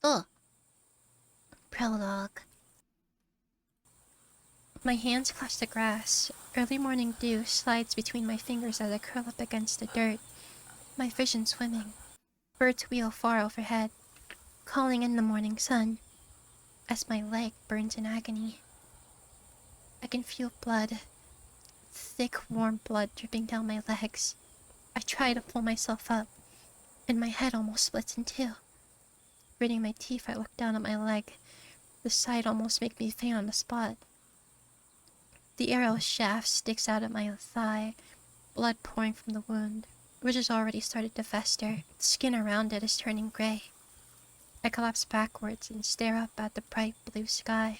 Ugh. Prologue. My hands clutch the grass. Early morning dew slides between my fingers as I curl up against the dirt, my vision swimming. Birds wheel far overhead, calling in the morning sun, as my leg burns in agony. I can feel blood, thick warm blood dripping down my legs. I try to pull myself up, and my head almost splits in two. Gritting my teeth, I look down at my leg. The sight almost makes me faint on the spot. The arrow shaft sticks out at my thigh, blood pouring from the wound, which has already started to fester. The skin around it is turning gray. I collapse backwards and stare up at the bright blue sky,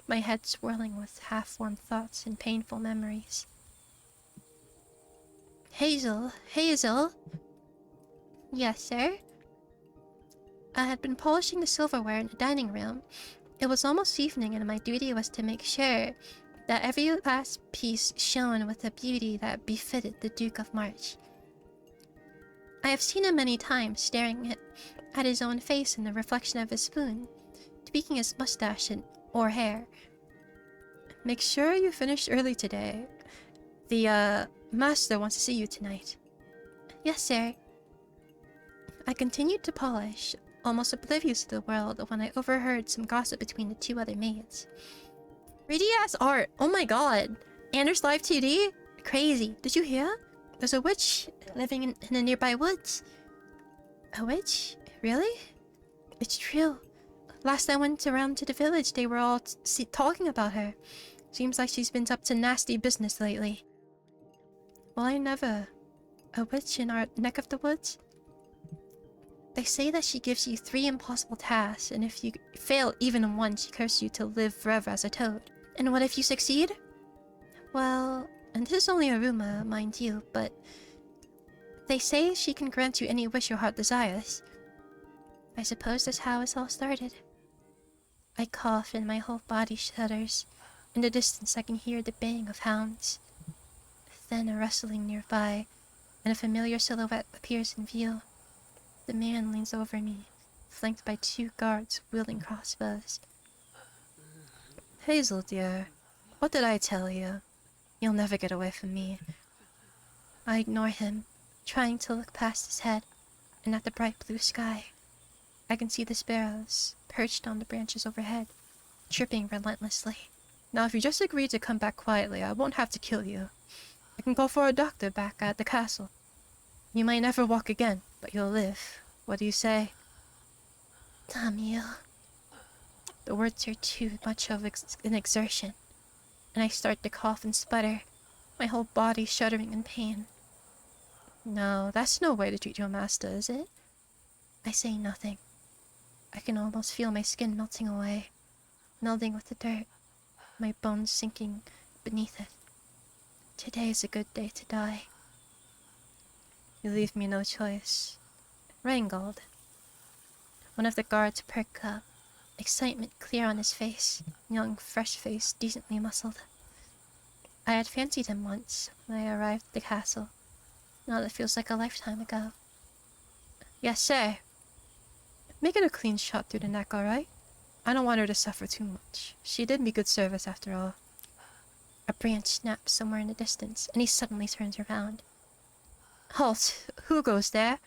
my head swirling with half-formed thoughts and painful memories. Hazel! Hazel! Yes, sir? I had been polishing the silverware in the dining room. It was almost evening, and my duty was to make sure that every last piece shone with a beauty that befitted the Duke of March. I have seen him many times staring at his own face in the reflection of his spoon, tweaking his mustache or hair. Make sure you finish early today. The, master wants to see you tonight. Yes, sir. I continued to polish, almost oblivious to the world, when I overheard some gossip between the two other maids. Pretty-ass art! Oh my god! Anders live TD? Crazy. Did you hear? There's a witch living in the nearby woods. A witch? Really? It's true. Last I went around to the village, they were all talking about her. Seems like she's been up to nasty business lately. Well, I never. A witch in our neck of the woods? They say that she gives you 3 impossible tasks, and if you fail even one, she curses you to live forever as a toad. And what if you succeed? Well, and this is only a rumor, mind you, but they say she can grant you any wish your heart desires. I suppose that's how it all started. I cough and my whole body shudders. In the distance I can hear the baying of hounds. Then a rustling nearby, and a familiar silhouette appears in view. The man leans over me, flanked by 2 guards wielding crossbows. Hazel, dear, what did I tell you? You'll never get away from me. I ignore him, trying to look past his head, and at the bright blue sky. I can see the sparrows, perched on the branches overhead, chirping relentlessly. Now if you just agree to come back quietly, I won't have to kill you. I can call for a doctor back at the castle. You might never walk again, but you'll live. What do you say? Damn you. The words are too much of an exertion, and I start to cough and sputter, my whole body shuddering in pain. No, that's no way to treat your master, is it? I say nothing. I can almost feel my skin melting away, melding with the dirt, my bones sinking beneath it. Today is a good day to die. You leave me no choice. Reingold. One of the guards perk up, excitement clear on his face, young, fresh face, decently muscled. I had fancied him once when I arrived at the castle. Now it feels like a lifetime ago. Yes, sir. Make it a clean shot through the neck, alright? I don't want her to suffer too much. She did me good service after all. A branch snaps somewhere in the distance, and he suddenly turns around. Halt! Who goes there?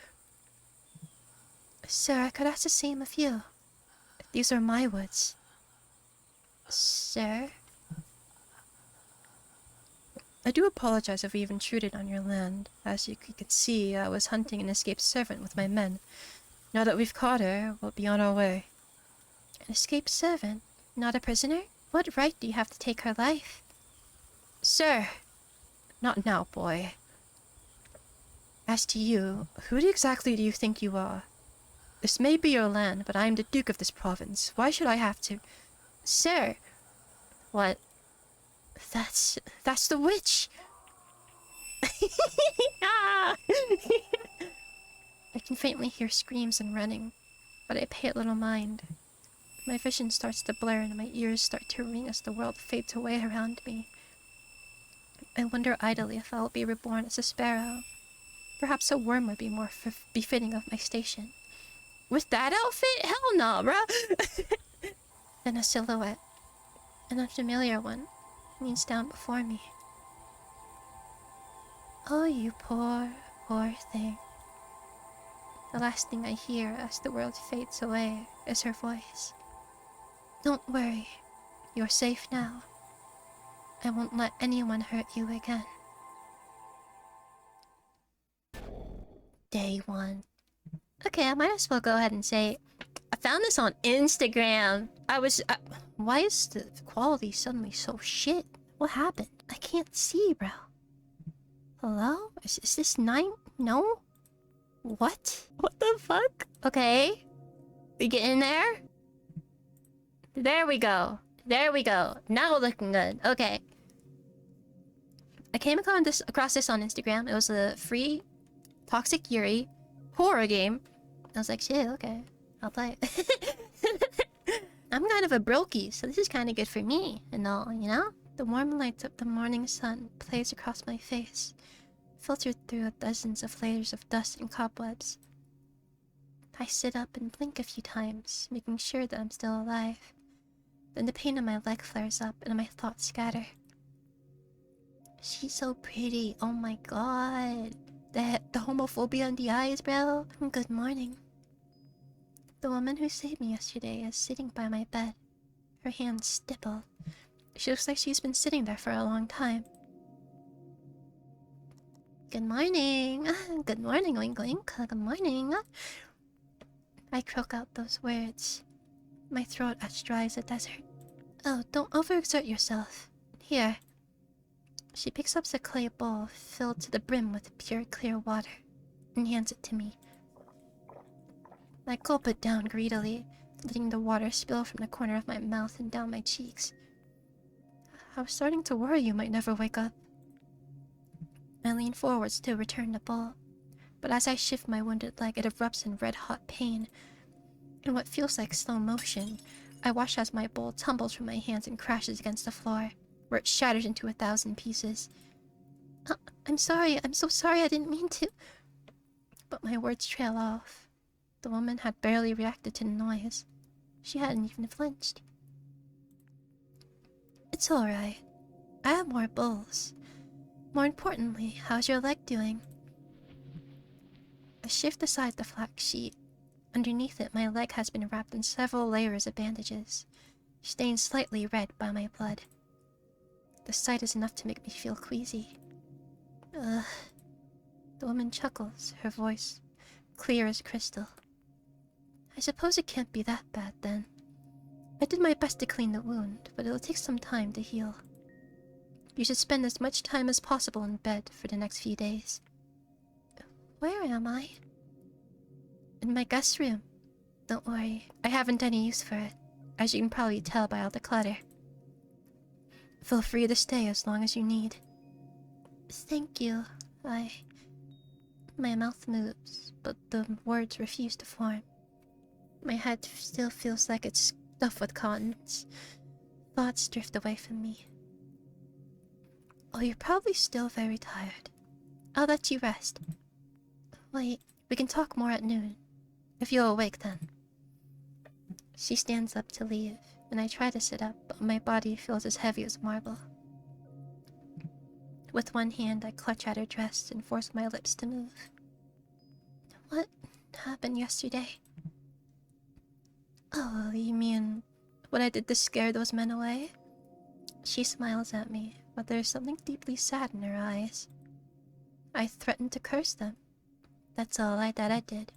Sir, I could ask the same of you. These are my woods. Sir? I do apologize if we've intruded on your land. As you could see, I was hunting an escaped servant with my men. Now that we've caught her, we'll be on our way. An escaped servant? Not a prisoner? What right do you have to take her life? Sir! Not now, boy. As to you, who exactly do you think you are? This may be your land, but I am the Duke of this province. Why should I have to... Sir! What? That's the witch! Ah! I can faintly hear screams and running, but I pay it little mind. My vision starts to blur and my ears start to ring as the world fades away around me. I wonder idly if I'll be reborn as a sparrow. Perhaps a worm would be more befitting of my station. With that outfit? Hell no, bruh. Then a silhouette. An unfamiliar one. Kneels down before me. Oh, you poor, poor thing. The last thing I hear as the world fades away is her voice. Don't worry. You're safe now. I won't let anyone hurt you again. Day 1. Okay, I might as well go ahead and say I found this on Instagram. Why is the quality suddenly so shit? What happened? I can't see, bro. Hello? Is this 9? No? What? What the fuck? Okay. We get in there? There we go. There we go. Now we're looking good. Okay. I came across this on Instagram. It was a free Toxic Yuri horror game. I was like, shit, okay. I'll play it. I'm kind of a brokey, so this is kind of good for me and all, you know? The warm light of the morning sun plays across my face, filtered through dozens of layers of dust and cobwebs. I sit up and blink a few times, making sure that I'm still alive. Then the pain in my leg flares up and my thoughts scatter. She's so pretty, oh my god. The homophobia in the eyes, bro. Good morning. The woman who saved me yesterday is sitting by my bed. Her hands stippled. She looks like she's been sitting there for a long time. Good morning. Good morning, oink oink. Good morning. I croak out those words. My throat as dry as a desert. Oh, don't overexert yourself. Here. She picks up the clay bowl filled to the brim with pure clear water and hands it to me. I gulp it down greedily, letting the water spill from the corner of my mouth and down my cheeks. I was starting to worry you might never wake up. I lean forwards to return the bowl, but as I shift my wounded leg, it erupts in red-hot pain. In what feels like slow motion, I watch as my bowl tumbles from my hands and crashes against the floor, where it shatters into 1,000 pieces. I'm sorry, I'm so sorry, I didn't mean to. But my words trail off. The woman had barely reacted to the noise. She hadn't even flinched. It's alright. I have more bowls. More importantly, how's your leg doing? I shift aside the flat sheet. Underneath it, my leg has been wrapped in several layers of bandages, stained slightly red by my blood. The sight is enough to make me feel queasy. Ugh. The woman chuckles, her voice clear as crystal. I suppose it can't be that bad, then. I did my best to clean the wound, but it'll take some time to heal. You should spend as much time as possible in bed for the next few days. Where am I? In my guest room. Don't worry, I haven't any use for it, as you can probably tell by all the clutter. Feel free to stay as long as you need. Thank you. My mouth moves, but the words refuse to form. My head still feels like it's stuffed with cottons. Thoughts drift away from me. Oh, you're probably still very tired. I'll let you rest. Wait, we can talk more at noon. If you're awake then. She stands up to leave, and I try to sit up, but my body feels as heavy as marble. With one hand, I clutch at her dress and force my lips to move. What happened yesterday? Oh, you mean what I did to scare those men away? She smiles at me, but there's something deeply sad in her eyes. I threatened to curse them. That's all that I did.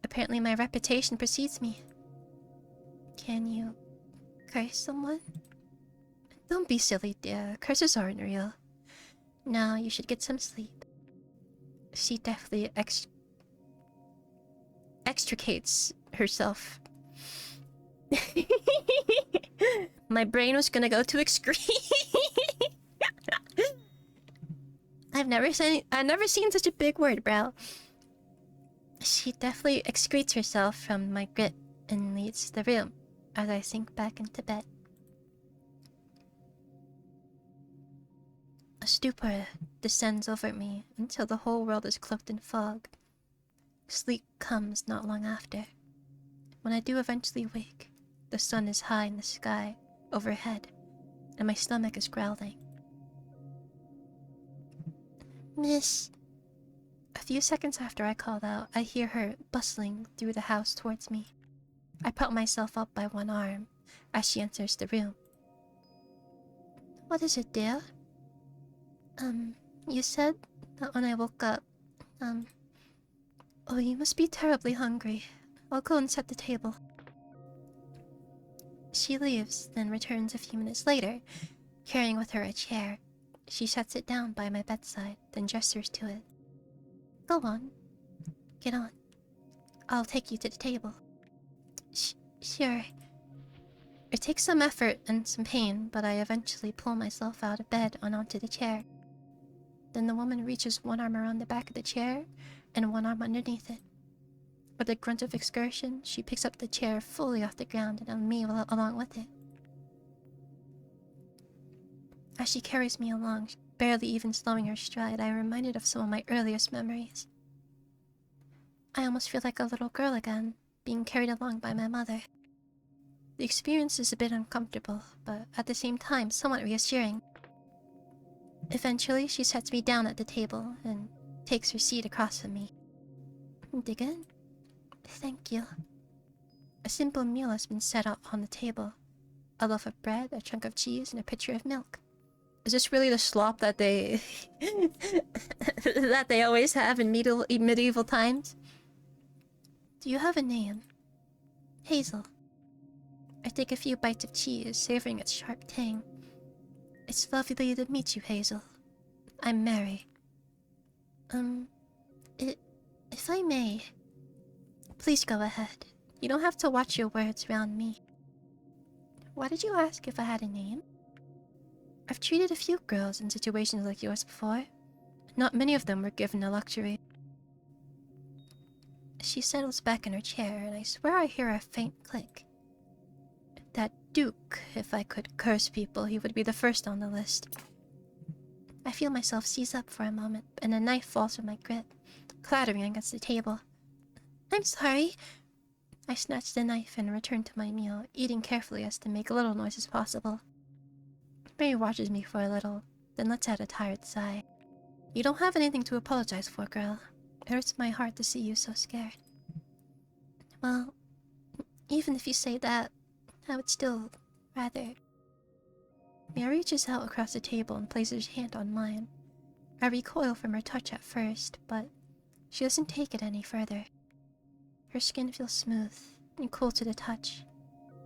Apparently my reputation precedes me. Can you curse someone? Don't be silly, dear. Curses aren't real. Now you should get some sleep. She definitely extricates herself. My brain was gonna go to extreme. I've never seen such a big word, bro. She definitely excretes herself from my grip and leaves the room as I sink back into bed. A stupor descends over me until the whole world is cloaked in fog. Sleep comes not long after. When I do eventually wake, the sun is high in the sky overhead, and my stomach is growling. Miss. A few seconds after I called out, I hear her bustling through the house towards me. I prop myself up by one arm as she enters the room. What is it, dear? You said that when I woke up, oh, you must be terribly hungry. I'll go and set the table. She leaves, then returns a few minutes later, carrying with her a chair. She sets it down by my bedside, then gestures to it. Go on. Get on. I'll take you to the table. Sure. It takes some effort and some pain, but I eventually pull myself out of bed and onto the chair. Then the woman reaches one arm around the back of the chair and one arm underneath it. With a grunt of exertion, she picks up the chair fully off the ground and me along with it. As she carries me along, barely even slowing her stride, I am reminded of some of my earliest memories. I almost feel like a little girl again, being carried along by my mother. The experience is a bit uncomfortable, but at the same time somewhat reassuring. Eventually, she sets me down at the table and takes her seat across from me. Dig in? Thank you. A simple meal has been set out on the table. A loaf of bread, a chunk of cheese, and a pitcher of milk. Is this really the slop that they that they always have in medieval times? Do you have a name? Hazel. I take a few bites of cheese, savoring its sharp tang. It's lovely to meet you, Hazel. I'm Mary. If I may, please go ahead. You don't have to watch your words around me. Why did you ask if I had a name? I've treated a few girls in situations like yours before. Not many of them were given the luxury. She settles back in her chair, and I swear I hear a faint click. That Duke, if I could curse people, he would be the first on the list. I feel myself seize up for a moment, and a knife falls from my grip, clattering against the table. I'm sorry. I snatch the knife and return to my meal, eating carefully as to make little noise as possible. Mary watches me for a little, then lets out a tired sigh. You don't have anything to apologize for, girl. It hurts my heart to see you so scared. Well, even if you say that, I would still rather... Mary reaches out across the table and places her hand on mine. I recoil from her touch at first, but she doesn't take it any further. Her skin feels smooth and cool to the touch,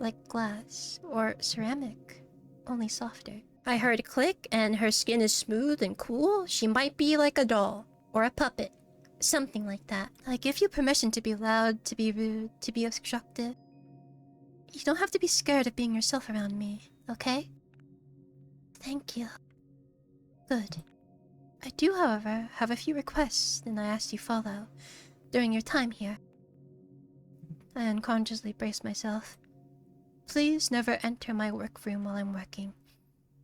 like glass or ceramic, only softer. I heard a click, and her skin is smooth and cool. She might be like a doll or a puppet, something like that. I give you permission to be loud, to be rude, to be obstructive. You don't have to be scared of being yourself around me, okay? Thank you. Good. I do, however, have a few requests, and I ask you follow during your time here. I unconsciously brace myself. Please never enter my workroom while I'm working.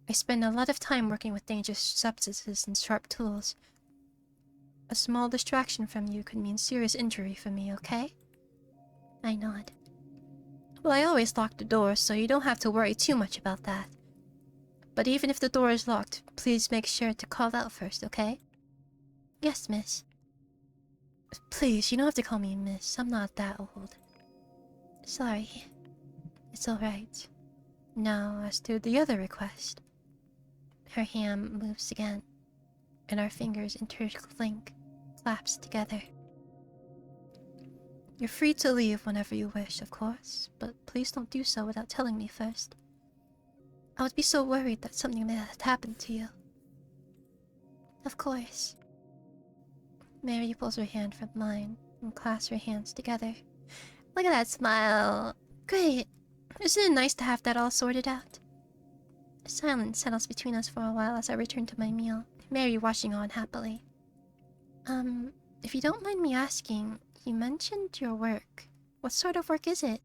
I spend a lot of time working with dangerous substances and sharp tools. A small distraction from you could mean serious injury for me, okay? I nod. Well, I always lock the door, so you don't have to worry too much about that. But even if the door is locked, please make sure to call out first, okay? Yes, miss. Please, you don't have to call me miss. I'm not that old. Sorry. It's alright. Now, as to the other request. Her hand moves again, and our fingers interlink, clasp together. You're free to leave whenever you wish, of course, but please don't do so without telling me first. I would be so worried that something may have happened to you. Of course. Mary pulls her hand from mine and clasps her hands together. Look at that smile. Great. Isn't it nice to have that all sorted out? Silence settles between us for a while as I return to my meal, Mary watching on happily. If you don't mind me asking, you mentioned your work. What sort of work is it?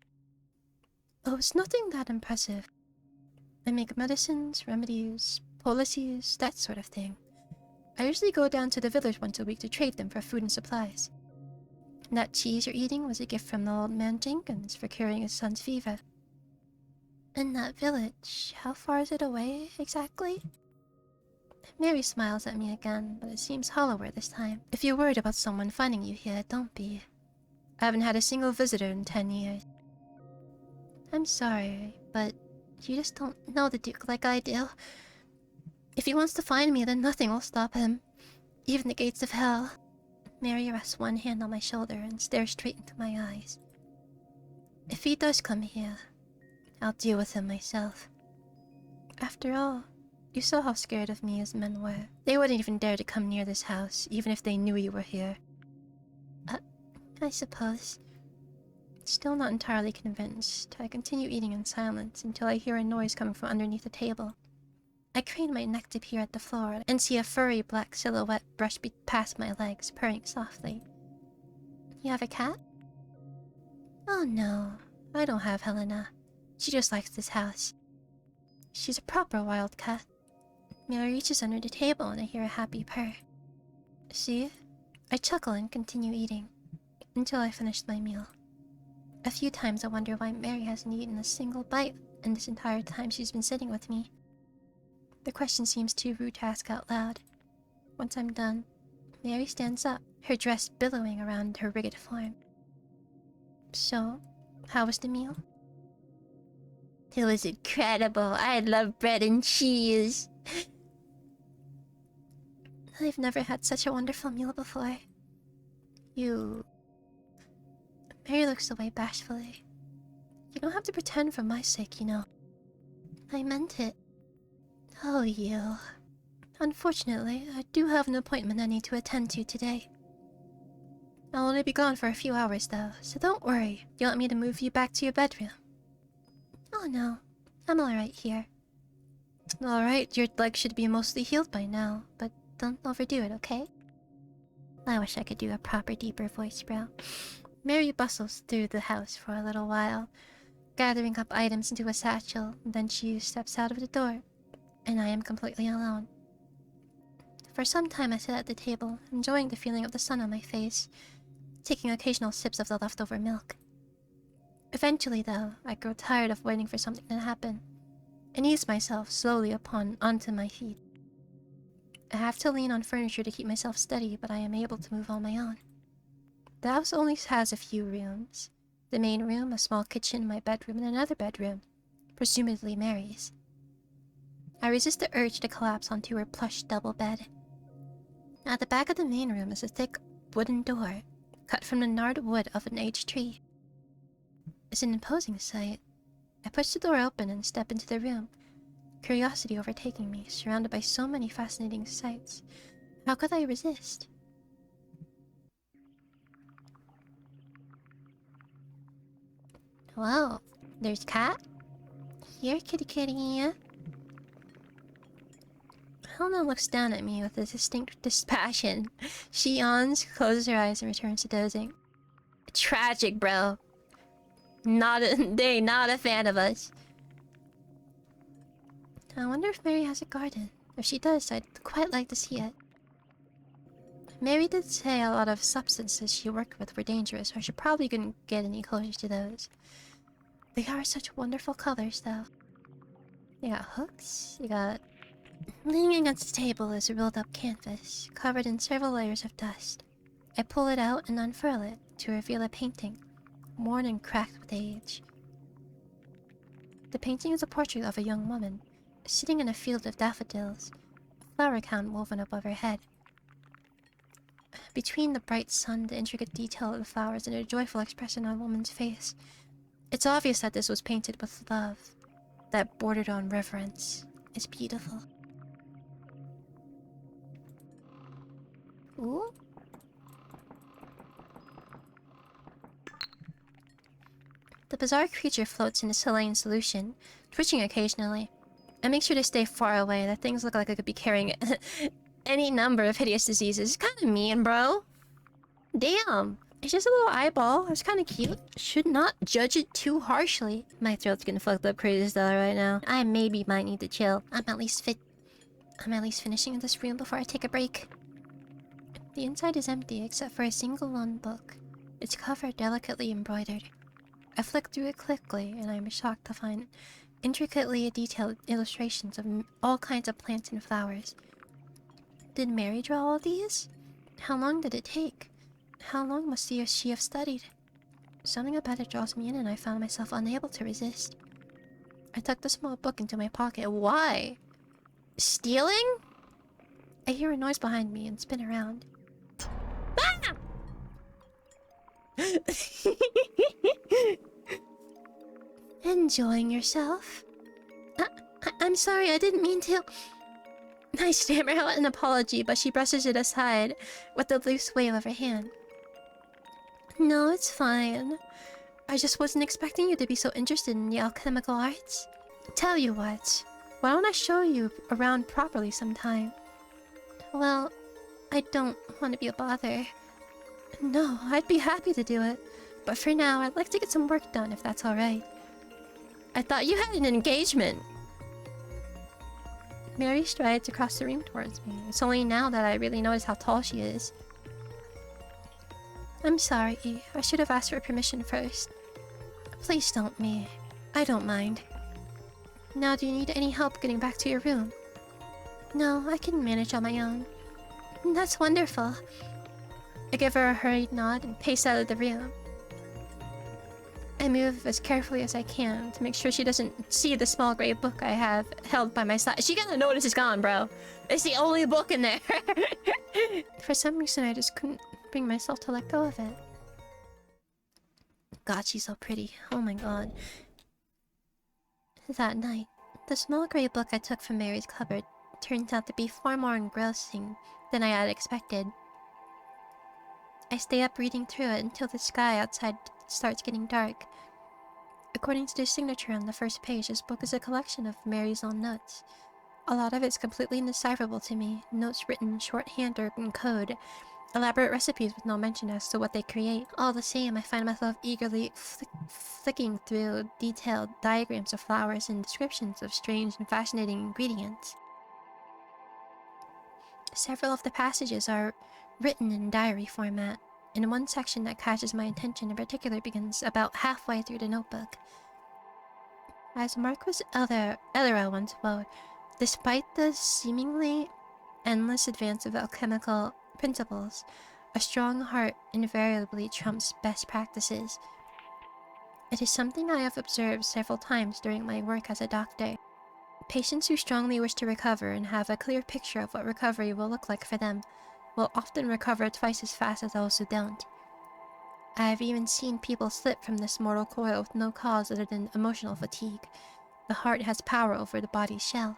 Oh, it's nothing that impressive. I make medicines, remedies, policies, that sort of thing. I usually go down to the village once a week to trade them for food and supplies. That cheese you're eating was a gift from the old man Jenkins for curing his son's fever. And that village, how far is it away, exactly? Mary smiles at me again, but it seems hollower this time. If you're worried about someone finding you here, don't be. I haven't had a single visitor in 10 years. I'm sorry, but you just don't know the Duke like I do. If he wants to find me, then nothing will stop him. Even the gates of hell. Mary rests one hand on my shoulder and stares straight into my eyes. If he does come here, I'll deal with him myself. After all, you saw how scared of me his men were. They wouldn't even dare to come near this house, even if they knew you were here. I suppose. Still not entirely convinced, I continue eating in silence until I hear a noise coming from underneath the table. I crane my neck to peer at the floor and see a furry black silhouette brush past my legs, purring softly. You have a cat? Oh no, I don't have Helena. She just likes this house. She's a proper wild cat. Mila reaches under the table and I hear a happy purr. See? I chuckle and continue eating, until I finish my meal. A few times I wonder why Mary hasn't eaten a single bite in this entire time she's been sitting with me. The question seems too rude to ask out loud. Once I'm done, Mary stands up, her dress billowing around her rigged form. So, how was the meal? It was incredible. I love bread and cheese. I've never had such a wonderful meal before. You... Mary looks away bashfully. You don't have to pretend for my sake, you know. I meant it. Oh, you. Unfortunately, I do have an appointment I need to attend to today. I'll only be gone for a few hours, though, so don't worry. You want me to move you back to your bedroom? Oh, no. I'm alright here. Alright, your leg should be mostly healed by now, but don't overdo it, okay? I wish I could do a proper deeper voice, bro. Mary bustles through the house for a little while, gathering up items into a satchel, and then she steps out of the door, and I am completely alone. For some time I sit at the table, enjoying the feeling of the sun on my face, taking occasional sips of the leftover milk. Eventually, though, I grow tired of waiting for something to happen, and ease myself slowly onto my feet. I have to lean on furniture to keep myself steady, but I am able to move on my own. The house only has a few rooms. The main room, a small kitchen, my bedroom, and another bedroom, presumably Mary's. I resist the urge to collapse onto her plush double bed. At the back of the main room is a thick wooden door, cut from the gnarled wood of an aged tree. It's an imposing sight. I push the door open and step into the room, curiosity overtaking me, surrounded by so many fascinating sights. How could I resist? Wow, there's Cat. Here, kitty kitty. Helena looks down at me with a distinct dispassion. She yawns, closes her eyes, and returns to dozing. Tragic, bro. They're not a fan of us. I wonder if Mary has a garden. If she does, I'd quite like to see it. Mary did say a lot of substances she worked with were dangerous, or she probably couldn't get any closer to those. They are such wonderful colors, though. They got hooks, they got... Leaning against the table is a rolled-up canvas, covered in several layers of dust. I pull it out and unfurl it to reveal a painting, worn and cracked with age. The painting is a portrait of a young woman, sitting in a field of daffodils, a flower crown woven above her head. Between the bright sun, the intricate detail of the flowers, and a joyful expression on a woman's face, it's obvious that this was painted with love, that bordered on reverence. It's beautiful. Ooh. The bizarre creature floats in a saline solution, twitching occasionally. I make sure to stay far away. That things look like I could be carrying any number of hideous diseases. It's kind of mean, bro. Damn. It's just a little eyeball. It's kind of cute. Should not judge it too harshly. My throat's getting fucked up crazy style right now. I maybe might need to chill. I'm at least finishing in this room before I take a break. The inside is empty except for a single lone book. its cover delicately embroidered. I flicked through it quickly, and I was shocked to find intricately detailed illustrations of all kinds of plants and flowers. Did Mary draw all these? How long did it take? How long must she have studied? Something about it draws me in, and I found myself unable to resist. I tucked the small book into my pocket. Why? Stealing? I hear a noise behind me and spin around. Ah! Enjoying yourself? I'm sorry, I didn't mean to... I stammer out an apology, but she brushes it aside with a loose wave of her hand. No, it's fine. I just wasn't expecting you to be so interested in the alchemical arts. Tell you what, why don't I show you around properly sometime? Well, I don't want to be a bother. No, I'd be happy to do it. But for now, I'd like to get some work done, if that's alright. I thought you had an engagement. Mary strides across the room towards me. It's only now that I really notice how tall she is. I'm sorry, I should have asked for permission first. Please don't me. I don't mind. Now, do you need any help getting back to your room? No, I can manage on my own. That's wonderful. I give her a hurried nod and pace out of the room. I move as carefully as I can to make sure she doesn't see the small gray book I have held by my side. She gonna notice it's gone, bro. It's the only book in there. For some reason, I just couldn't bring myself to let go of it. God, she's so pretty. Oh my god. That night, the small gray book I took from Mary's cupboard turns out to be far more engrossing than I had expected. I stay up reading through it until the sky outside starts getting dark. According to the signature on the first page, this book is a collection of Mary's own notes. A lot of it's completely indecipherable to me, notes written in shorthand or in code, elaborate recipes with no mention as to what they create. All the same, I find myself eagerly flicking through detailed diagrams of flowers and descriptions of strange and fascinating ingredients. Several of the passages are written in diary format, and one section that catches my attention in particular begins about halfway through the notebook. As Marquis Elera once wrote, despite the seemingly endless advance of alchemical principles, a strong heart invariably trumps best practices. It is something I have observed several times during my work as a doctor. Patients who strongly wish to recover and have a clear picture of what recovery will look like for them will often recover twice as fast as those who don't. I have even seen people slip from this mortal coil with no cause other than emotional fatigue. The heart has power over the body's shell.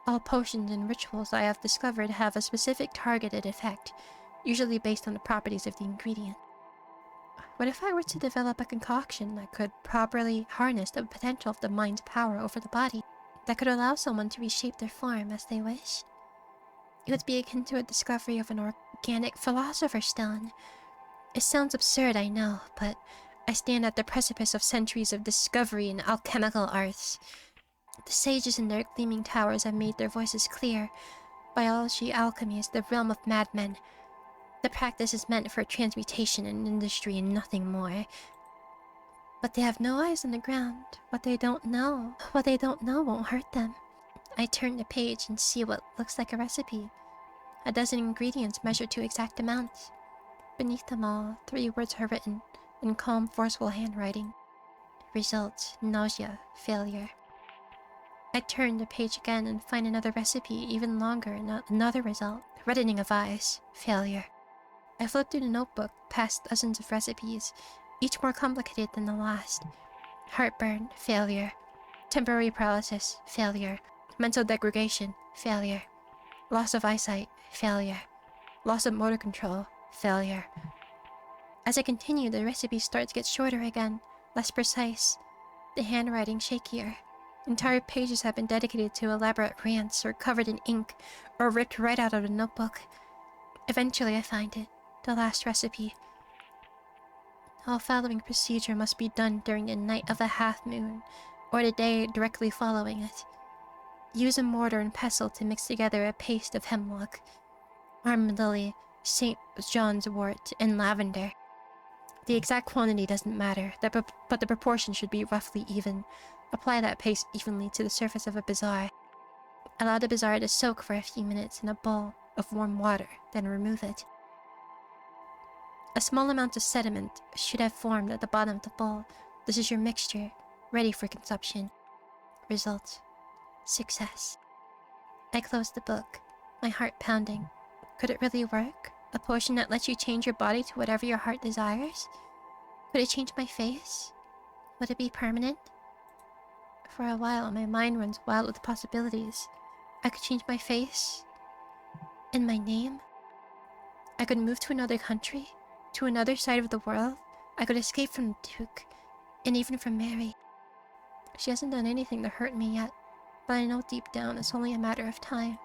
All potions and rituals I have discovered have a specific targeted effect, usually based on the properties of the ingredient. What if I were to develop a concoction that could properly harness the potential of the mind's power over the body, that could allow someone to reshape their form as they wish? It would be akin to a discovery of an organic philosopher's stone. It sounds absurd, I know, but I stand at the precipice of centuries of discovery in alchemical arts. The sages in their gleaming towers have made their voices clear. Biology alchemy is the realm of madmen. The practice is meant for transmutation and industry and nothing more. But they have no eyes on the ground. What they don't know won't hurt them. I turn the page and see what looks like a recipe. A dozen ingredients measured to exact amounts. Beneath them all, 3 words are written in calm, forceful handwriting. Result: nausea, failure. I turn the page again and find another recipe, even longer, and another result. Reddening of eyes, failure. I flip through the notebook, past dozens of recipes, each more complicated than the last. Heartburn, failure. Temporary paralysis, failure. Mental degradation, failure. Loss of eyesight, failure. Loss of motor control, failure. As I continue, the recipe starts to get shorter again, less precise. The handwriting shakier. Entire pages have been dedicated to elaborate rants, or covered in ink, or ripped right out of the notebook. Eventually I find it, the last recipe. All following procedure must be done during the night of the half-moon, or the day directly following it. Use a mortar and pestle to mix together a paste of hemlock, armadillo, St. John's wort, and lavender. The exact quantity doesn't matter, but the proportion should be roughly even. Apply that paste evenly to the surface of a bazaar. Allow the bazaar to soak for a few minutes in a bowl of warm water, then remove it. A small amount of sediment should have formed at the bottom of the bowl. This is your mixture, ready for consumption. Result: success. I closed the book, my heart pounding. Could it really work? A potion that lets you change your body to whatever your heart desires? Could it change my face? Would it be permanent? For a while, my mind runs wild with possibilities. I could change my face and my name. I could move to another country, to another side of the world. I could escape from the Duke, and even from Mary. She hasn't done anything to hurt me yet, but I know deep down it's only a matter of time.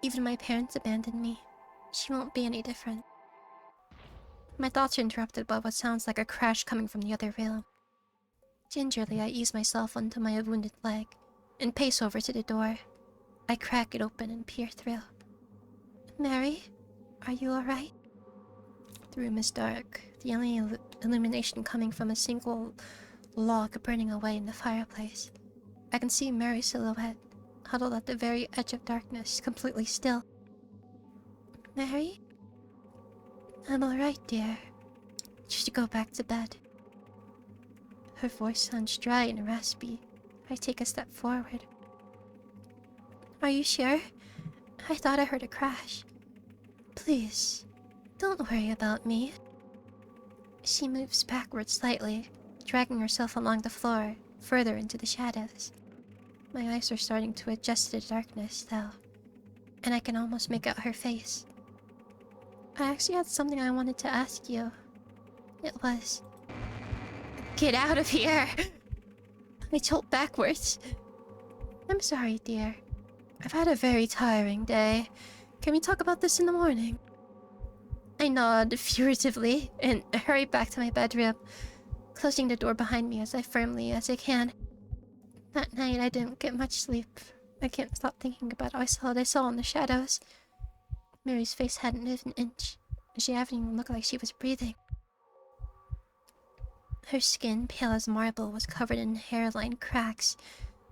Even my parents abandoned me. She won't be any different. My thoughts are interrupted by what sounds like a crash coming from the other room. Gingerly, I ease myself onto my wounded leg and pace over to the door. I crack it open and peer through. Mary, are you alright? The room is dark, the only illumination coming from a single log burning away in the fireplace. I can see Mary's silhouette, huddled at the very edge of darkness, completely still. Mary? I'm alright, dear. You should go back to bed. Her voice sounds dry and raspy. I take a step forward. Are you sure? I thought I heard a crash. Please, don't worry about me. She moves backward slightly, dragging herself along the floor, further into the shadows. My eyes are starting to adjust to the darkness, though, and I can almost make out her face. I actually had something I wanted to ask you. It was... Get out of here! I jolt backwards. I'm sorry, dear. I've had a very tiring day. Can we talk about this in the morning? I nod furtively and hurry back to my bedroom, closing the door behind me as firmly as I can. That night, I didn't get much sleep. I can't stop thinking about what I saw in the shadows. Mary's face hadn't moved an inch. She hadn't even looked like she was breathing. Her skin, pale as marble, was covered in hairline cracks.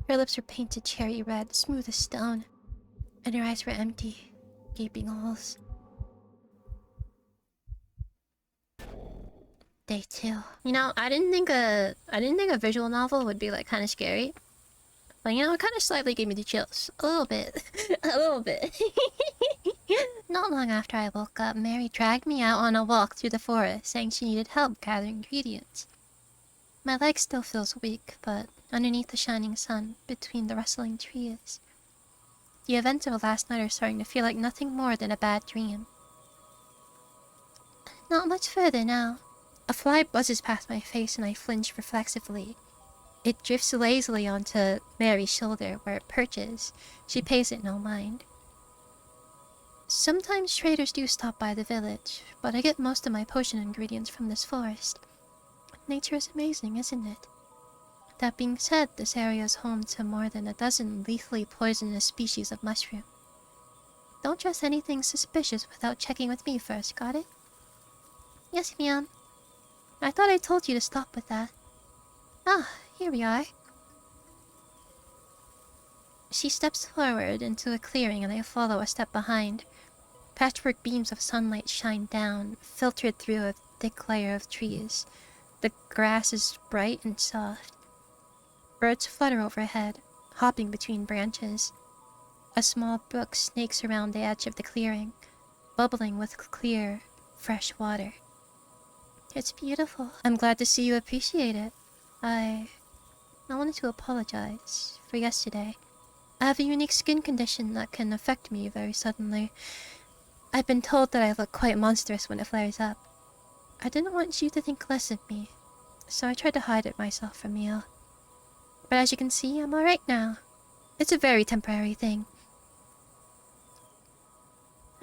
Her lips were painted cherry red, smooth as stone. And her eyes were empty, gaping holes. Day 2. You know, I didn't think a visual novel would be like kind of scary. But you know, it kind of slightly gave me the chills. A little bit. A little bit. Not long after I woke up, Mary dragged me out on a walk through the forest, saying she needed help gathering ingredients. My leg still feels weak, but underneath the shining sun, between the rustling trees, the events of last night are starting to feel like nothing more than a bad dream. Not much further now. A fly buzzes past my face and I flinch reflexively. It drifts lazily onto Mary's shoulder, where it perches. She pays it no mind. Sometimes traders do stop by the village, but I get most of my potion ingredients from this forest. Nature is amazing, isn't it? That being said, this area is home to more than a dozen lethally poisonous species of mushroom. Don't trust anything suspicious without checking with me first, got it? Yes, ma'am. I thought I told you to stop with that. Ah, here we are. She steps forward into a clearing and I follow a step behind. Patchwork beams of sunlight shine down, filtered through a thick layer of trees. The grass is bright and soft. Birds flutter overhead, hopping between branches. A small brook snakes around the edge of the clearing, bubbling with clear, fresh water. It's beautiful. I'm glad to see you appreciate it. I wanted to apologize for yesterday. I have a unique skin condition that can affect me very suddenly. I've been told that I look quite monstrous when it flares up. I didn't want you to think less of me, so I tried to hide it myself from you. But as you can see, I'm alright now. It's a very temporary thing.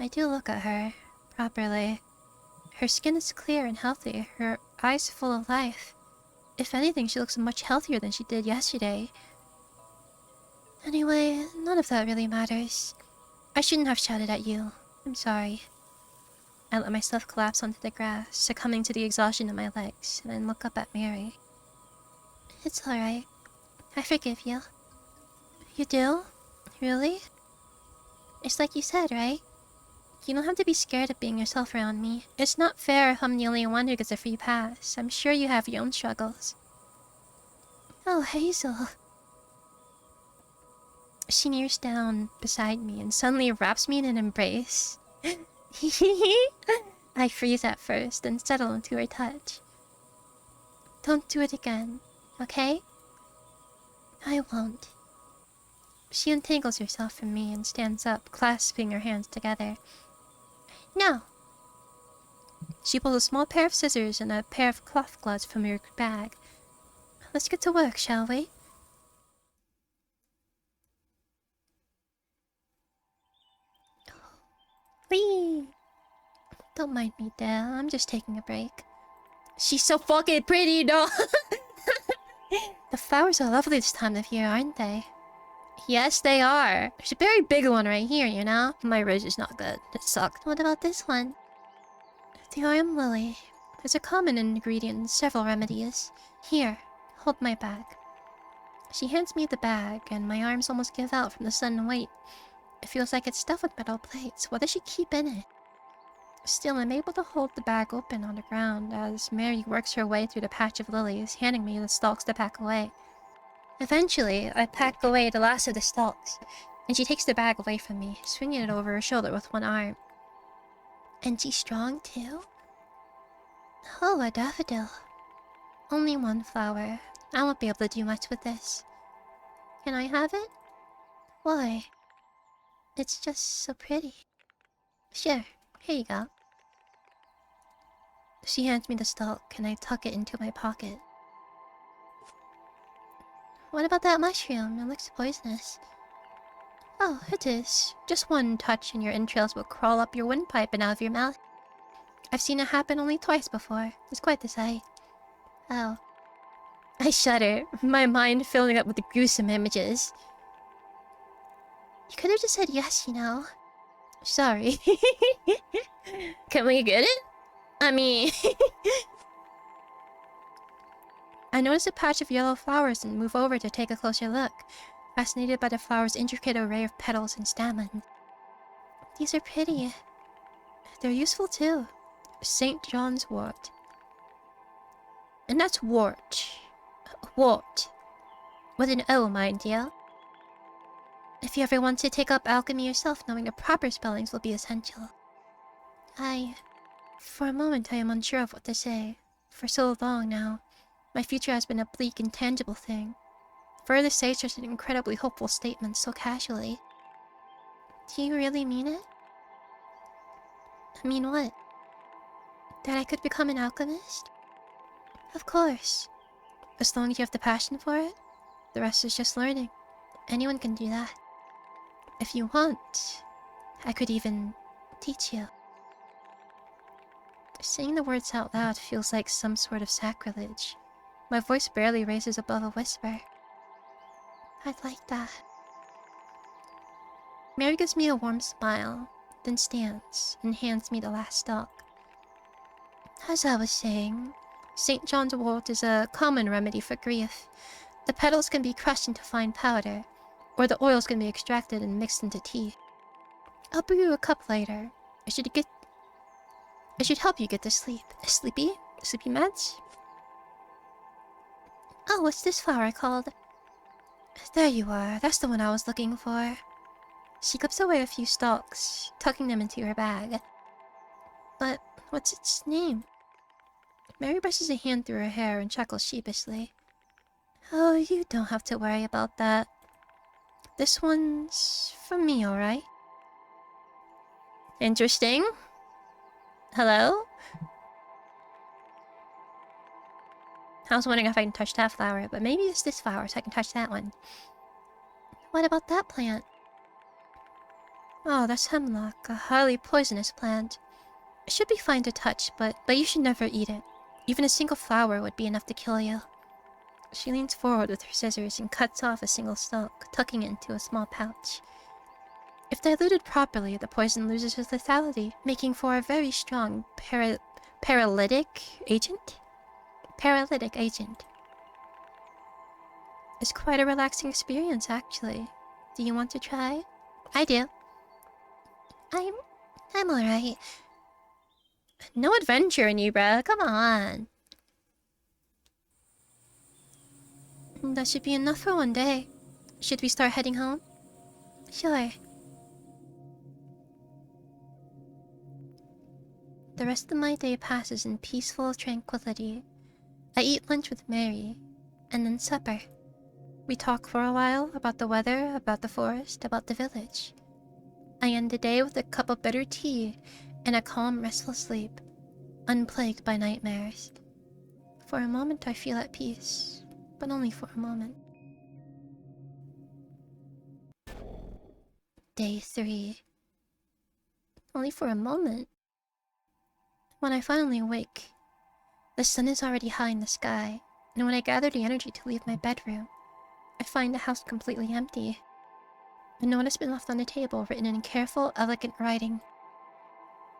I do look at her properly. Her skin is clear and healthy, her eyes full of life. If anything, she looks much healthier than she did yesterday. Anyway, none of that really matters. I shouldn't have shouted at you. I'm sorry. I let myself collapse onto the grass, succumbing to the exhaustion of my legs, and then look up at Mary. It's alright. I forgive you. You do? Really? It's like you said, right? You don't have to be scared of being yourself around me. It's not fair if I'm the only one who gets a free pass. I'm sure you have your own struggles. Oh, Hazel. She kneels down beside me and suddenly wraps me in an embrace. I freeze at first, then settle into her touch. Don't do it again, okay? I won't. She untangles herself from me and stands up, clasping her hands together. Now! She pulls a small pair of scissors and a pair of cloth gloves from her bag. Let's get to work, shall we? Whee! Don't mind me, Dale. I'm just taking a break. She's so fucking pretty, though! The flowers are lovely this time of year, aren't they? Yes, they are. There's a very big one right here, you know? My rose is not good. It sucked. What about this one? The Orium Lily. There's a common ingredient in several remedies. Here, hold my bag. She hands me the bag, and my arms almost give out from the sudden weight. It feels like it's stuffed with metal plates. What does she keep in it? Still, I'm able to hold the bag open on the ground as Mary works her way through the patch of lilies, handing me the stalks to pack away. Eventually, I pack away the last of the stalks, and she takes the bag away from me, swinging it over her shoulder with one arm. And she's strong, too? Oh, a daffodil. Only one flower. I won't be able to do much with this. Can I have it? Why? It's just so pretty. Sure, here you go. She hands me the stalk, and I tuck it into my pocket. What about that mushroom? It looks poisonous. Oh, it is. Just one touch and your entrails will crawl up your windpipe and out of your mouth. I've seen it happen only twice before. It's quite the sight. Oh. I shudder, my mind filling up with the gruesome images. You could have just said yes, you know. Sorry. Can we get it? I mean... I notice a patch of yellow flowers and move over to take a closer look, fascinated by the flower's intricate array of petals and stamens. These are pretty. They're useful too. St. John's wort. And that's wort. Wort. With an O, mind you. If you ever want to take up alchemy yourself, knowing the proper spellings will be essential. For a moment I am unsure of what to say. For so long now, my future has been a bleak, intangible thing. For her to say such an incredibly hopeful statement so casually. Do you really mean it? I mean what? That I could become an alchemist? Of course. As long as you have the passion for it, the rest is just learning. Anyone can do that. If you want, I could even teach you. Saying the words out loud feels like some sort of sacrilege. My voice barely raises above a whisper. I'd like that. Mary gives me a warm smile, then stands and hands me the last stalk. As I was saying, St. John's wort is a common remedy for grief. The petals can be crushed into fine powder, or the oils can be extracted and mixed into tea. I'll brew you a cup later. It should help you get to sleep. Sleepy? Sleepy meds? Oh, what's this flower called? There you are. That's the one I was looking for. She clips away a few stalks, tucking them into her bag. But what's its name? Mary brushes a hand through her hair and chuckles sheepishly. Oh, you don't have to worry about that. This one's from me, alright? Interesting. Hello? I was wondering if I can touch that flower, but maybe it's this flower so I can touch that one. What about that plant? Oh, that's hemlock, a highly poisonous plant. It should be fine to touch, but you should never eat it. Even a single flower would be enough to kill you. She leans forward with her scissors and cuts off a single stalk, tucking it into a small pouch. If diluted properly, the poison loses its lethality, making for a very strong paralytic agent? Paralytic agent. It's quite a relaxing experience, actually. Do you want to try? I do. I'm alright. No adventure in you, bruh. Come on. That should be enough for one day. Should we start heading home? Sure. The rest of my day passes in peaceful tranquility. I eat lunch with Mary, and then supper. We talk for a while about the weather, about the forest, about the village. I end the day with a cup of bitter tea and a calm, restful sleep, unplagued by nightmares. For a moment I feel at peace, but only for a moment. Day 3. Only for a moment. When I finally awake, the sun is already high in the sky, and when I gather the energy to leave my bedroom, I find the house completely empty. A note has been left on the table, written in careful, elegant writing.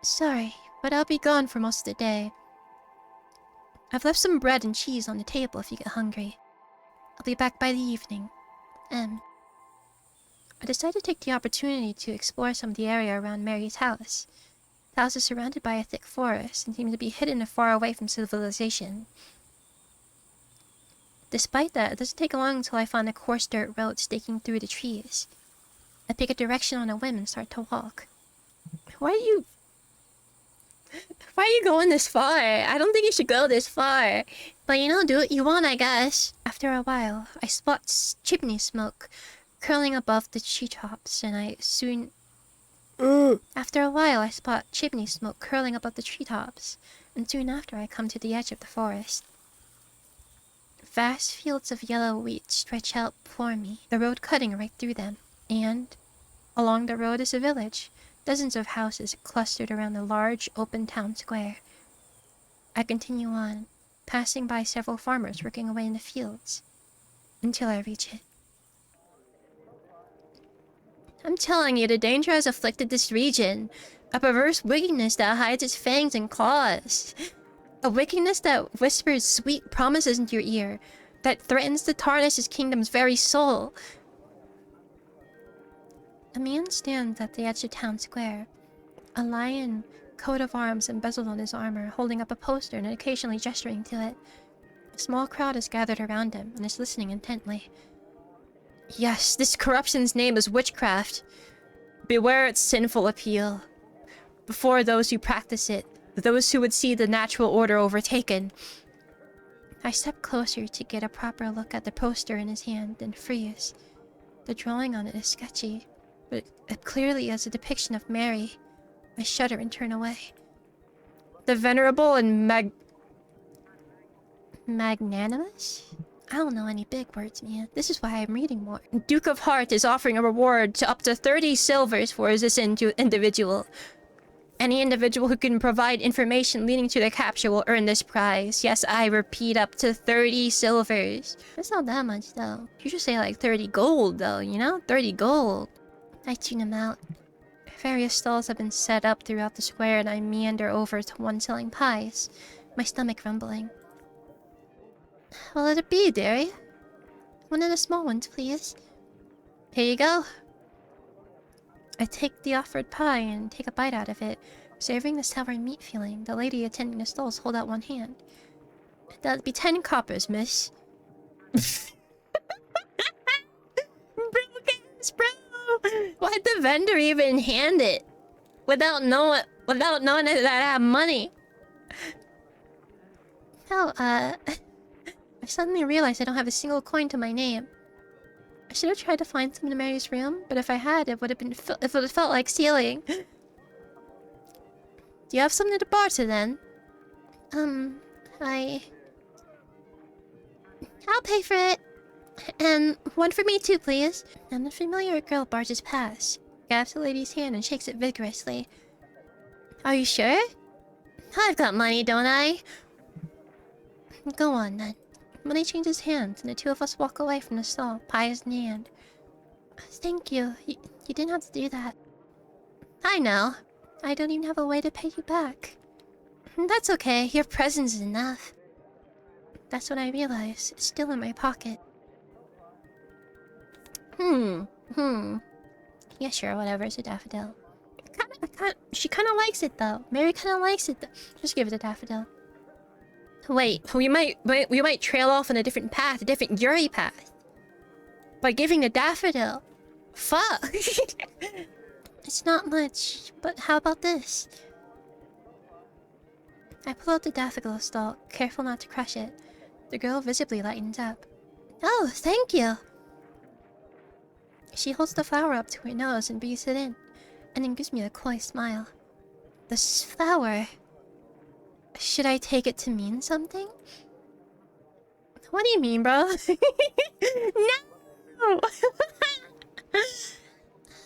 Sorry, but I'll be gone for most of the day. I've left some bread and cheese on the table if you get hungry. I'll be back by the evening. M. I decided to take the opportunity to explore some of the area around Mary's house. The house is surrounded by a thick forest and seems to be hidden far away from civilization. Despite that, it doesn't take long until I find a coarse dirt road staking through the trees. I pick a direction on a whim and start to walk. Why are you going this far? I don't think you should go this far. But you know, do what you want, I guess. After a while, I spot chimney smoke curling above the treetops, and I soon... After a while, I spot chimney smoke curling above the treetops, and soon after I come to the edge of the forest. Vast fields of yellow wheat stretch out before me, the road cutting right through them. And along the road is a village, dozens of houses clustered around the large, open town square. I continue on, passing by several farmers working away in the fields, until I reach it. I'm telling you, the danger has afflicted this region. A perverse wickedness that hides its fangs and claws. A wickedness that whispers sweet promises into your ear, that threatens to tarnish his kingdom's very soul. A man stands at the edge of town square, a lion, coat of arms embezzled on his armor, holding up a poster and occasionally gesturing to it. A small crowd is gathered around him and is listening intently. Yes, this corruption's name is witchcraft. Beware its sinful appeal. Before those who practice it, those who would see the natural order overtaken. I step closer to get a proper look at the poster in his hand and freeze. The drawing on it is sketchy, but it clearly is a depiction of Mary. I shudder and turn away. The venerable and magnanimous? I don't know any big words, man. This is why I'm reading more. Duke of Heart is offering a reward to up to 30 silvers for this individual. Any individual who can provide information leading to their capture will earn this prize. Yes, I repeat, up to 30 silvers. That's not that much, though. You should say like 30 gold, though, you know? 30 gold. I tune him out. Various stalls have been set up throughout the square, and I meander over to one selling pies, my stomach rumbling. What let it be, dearie? One of the small ones, please. Here you go. I take the offered pie and take a bite out of it, savoring the sour meat feeling. The lady attending the stalls hold out one hand. That'd be 10 coppers, miss. Bro! Why'd the vendor even hand it? Without knowing that I have money. Oh, I suddenly realized I don't have a single coin to my name. I should have tried to find some in Mary's room, but if I had, it would have felt like stealing. Do you have something to barter then? I'll pay for it. And one for me too, please. And the familiar girl barges past, grabs the lady's hand and shakes it vigorously. Are you sure? I've got money, don't I? Go on, then. Money changes hands, and the two of us walk away from the stall, pies in hand. Thank you. You didn't have to do that. I know. I don't even have a way to pay you back. That's okay, your presence is enough. That's when I realize it's still in my pocket. Yeah, sure, whatever, it's a daffodil. She kinda likes it though. Mary kinda likes it though. Just give it a daffodil. Wait, we might trail off on a different path, a different Yuri path. By giving the daffodil. Fuck! It's not much, but how about this? I pull out the daffodil stalk, careful not to crush it. The girl visibly lightens up. Oh, thank you! She holds the flower up to her nose and breathes it in, and then gives me a coy smile. This flower... Should I take it to mean something? What do you mean, bro? No!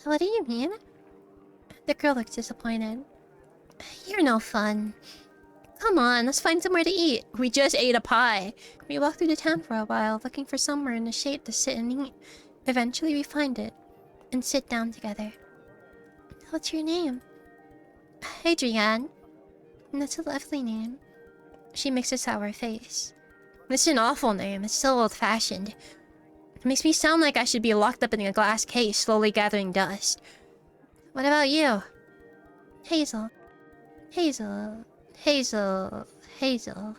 What do you mean? The girl looks disappointed. You're no fun. Come on, let's find somewhere to eat. We just ate a pie. We walk through the town for a while, looking for somewhere in the shade to sit and eat. Eventually we find it, and sit down together. What's your name? Adrienne. That's a lovely name. She makes a sour face. This is an awful name. It's so old-fashioned. It makes me sound like I should be locked up in a glass case, slowly gathering dust. What about you? Hazel. Hazel. Hazel. Hazel.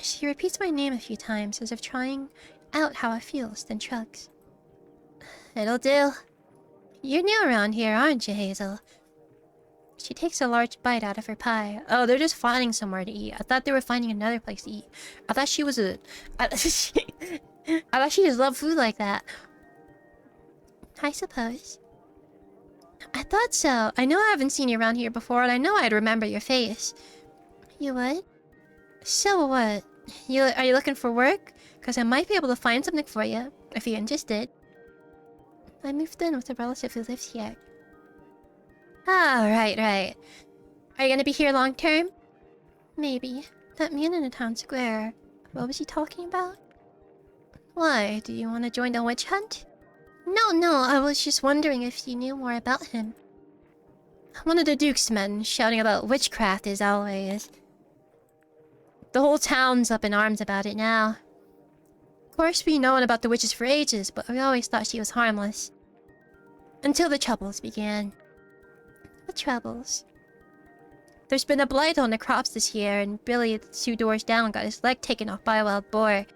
She repeats my name a few times, as if trying out how it feels, then shrugs. It'll do. You're new around here, aren't you, Hazel? She takes a large bite out of her pie. Oh, they're just finding somewhere to eat. I thought they were finding another place to eat. I thought she was a... I thought she just loved food like that. I suppose. I thought so. I know I haven't seen you around here before, and I know I'd remember your face. You would? So what? Are you looking for work? Because I might be able to find something for you, if you're interested. I moved in with a relative who lives here. Ah, right. Are you gonna be here long term? Maybe. That man in the town square. What was he talking about? Why? Do you want to join the witch hunt? No, I was just wondering if you knew more about him. One of the Duke's men shouting about witchcraft as always. The whole town's up in arms about it now. Of course, we've known about the witches for ages, but we always thought she was harmless. Until the troubles began. What troubles? There's been a blight on the crops this year, and Billy, 2 doors down, got his leg taken off by a wild boar.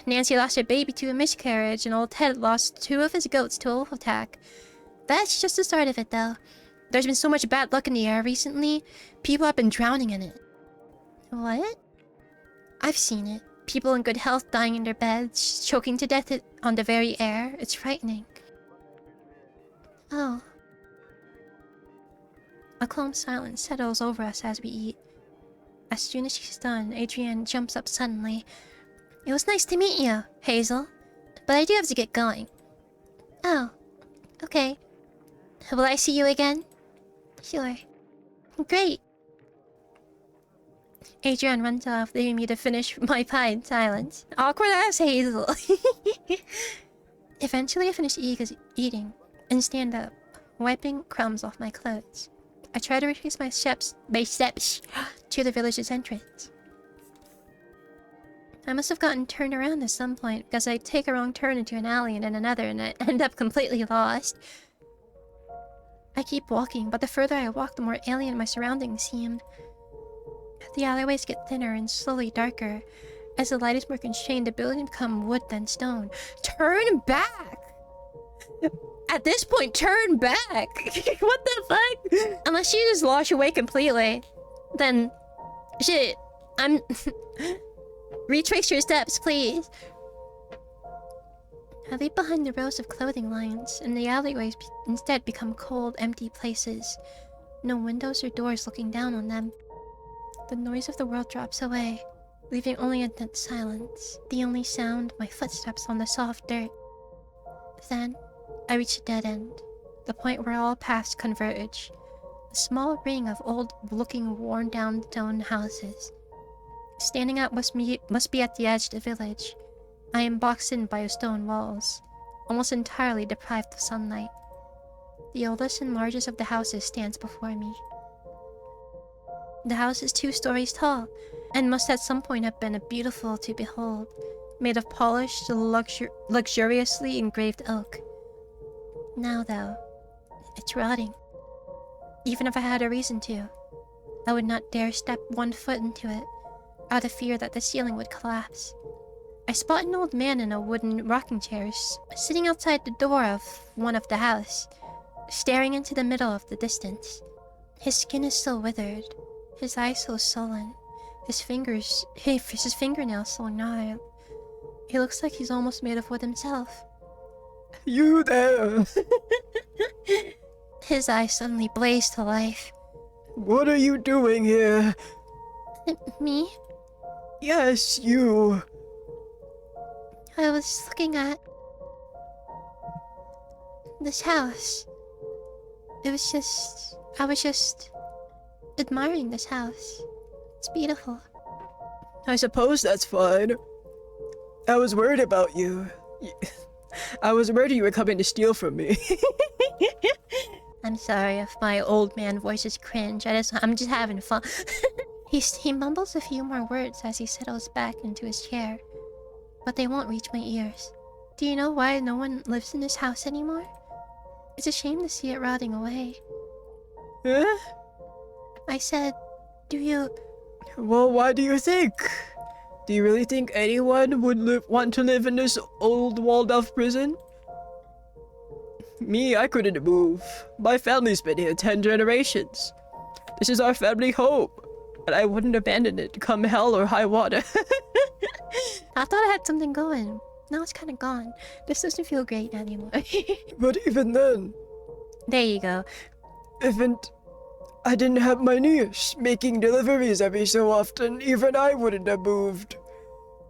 Nancy lost her baby to a miscarriage, and old Ted lost 2 of his goats to a wolf attack. That's just the start of it, though. There's been so much bad luck in the air recently, people have been drowning in it. What? I've seen it. People in good health dying in their beds, choking to death on the very air. It's frightening. Oh. A calm silence settles over us as we eat. As soon as she's done, Adrienne jumps up suddenly. It was nice to meet you, Hazel. But I do have to get going. Oh. Okay. Will I see you again? Sure. Great. Adrienne runs off, leaving me to finish my pie in silence. Awkward ass Hazel. Eventually I finish eating and stand up, wiping crumbs off my clothes. I try to retrace my steps to the village's entrance. I must have gotten turned around at some point, because I take a wrong turn into an alley and then another, and I end up completely lost. I keep walking, but the further I walk, the more alien my surroundings seem. The alleyways get thinner and slowly darker. As the light is more constrained, the buildings become wood than stone. Turn back! At this point, turn back! What the fuck? Unless you just wash away completely, then... Shit. I'm... Retrace your steps, please. I leave behind the rows of clothing lines, and the alleyways instead become cold, empty places. No windows or doors looking down on them. The noise of the world drops away, leaving only a dead silence. The only sound, my footsteps on the soft dirt. Then, I reach a dead end, the point where all paths converge. A small ring of old-looking, worn-down stone houses. Standing out must be at the edge of the village. I am boxed in by stone walls, almost entirely deprived of sunlight. The oldest and largest of the houses stands before me. The house is 2 stories tall, and must at some point have been beautiful to behold, made of polished, luxuriously engraved oak. Now, though, it's rotting. Even if I had a reason to, I would not dare step 1 foot into it, out of fear that the ceiling would collapse. I spot an old man in a wooden rocking chair sitting outside the door of one of the house, staring into the middle of the distance. His skin is still withered, his eyes so sullen, his fingernails so gnarled. He looks like he's almost made of wood himself. You there! His eyes suddenly blaze to life. What are you doing here? Me? Yes, you. I was looking at this house. I was just admiring this house. It's beautiful. I suppose that's fine. I was worried about you. I was worried you were coming to steal from me. I'm sorry if my old man voice is cringe. I'm just having fun. He mumbles a few more words as he settles back into his chair, but they won't reach my ears. Do you know why no one lives in this house anymore? It's a shame to see it rotting away. Huh? I said, do you... Well, why do you think? Do you really think anyone would want to live in this old walled-off prison? Me, I couldn't move. My family's been here 10 generations. This is our family home, and I wouldn't abandon it come hell or high water. I thought I had something going. Now it's kind of gone. This doesn't feel great anymore. But even then... There you go. I didn't have my niece making deliveries every so often, even I wouldn't have moved.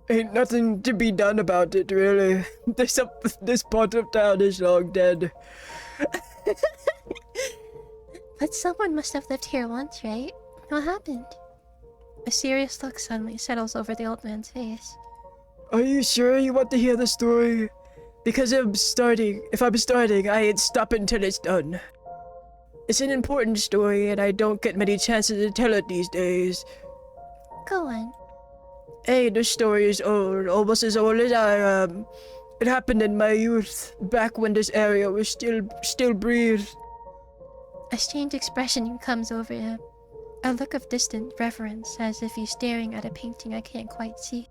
Ain't nothing to be done about it, really. This part of town is long dead. But someone must have lived here once, right? What happened? A serious look suddenly settles over the old man's face. Are you sure you want to hear the story? Because if I'm starting, I ain't stopping until it's done. It's an important story, and I don't get many chances to tell it these days. Go on. Hey, this story is old, almost as old as I am. It happened in my youth, back when this area was still breathed. A strange expression comes over him. A look of distant reverence, as if he's staring at a painting I can't quite see.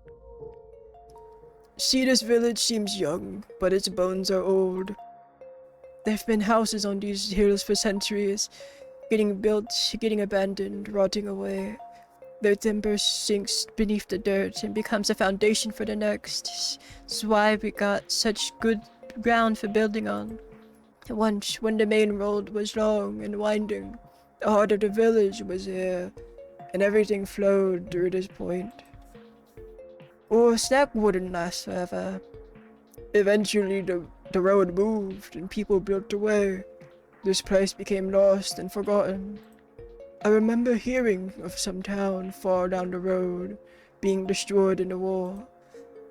See, this village seems young, but its bones are old. There've been houses on these hills for centuries, getting built, getting abandoned, rotting away. Their timber sinks beneath the dirt and becomes a foundation for the next. That's why we got such good ground for building on. Once, when the main road was long and winding, the heart of the village was here, and everything flowed through this point. Or that wouldn't last forever. Eventually, the road moved and people built away. This place became lost and forgotten. I remember hearing of some town far down the road being destroyed in the war.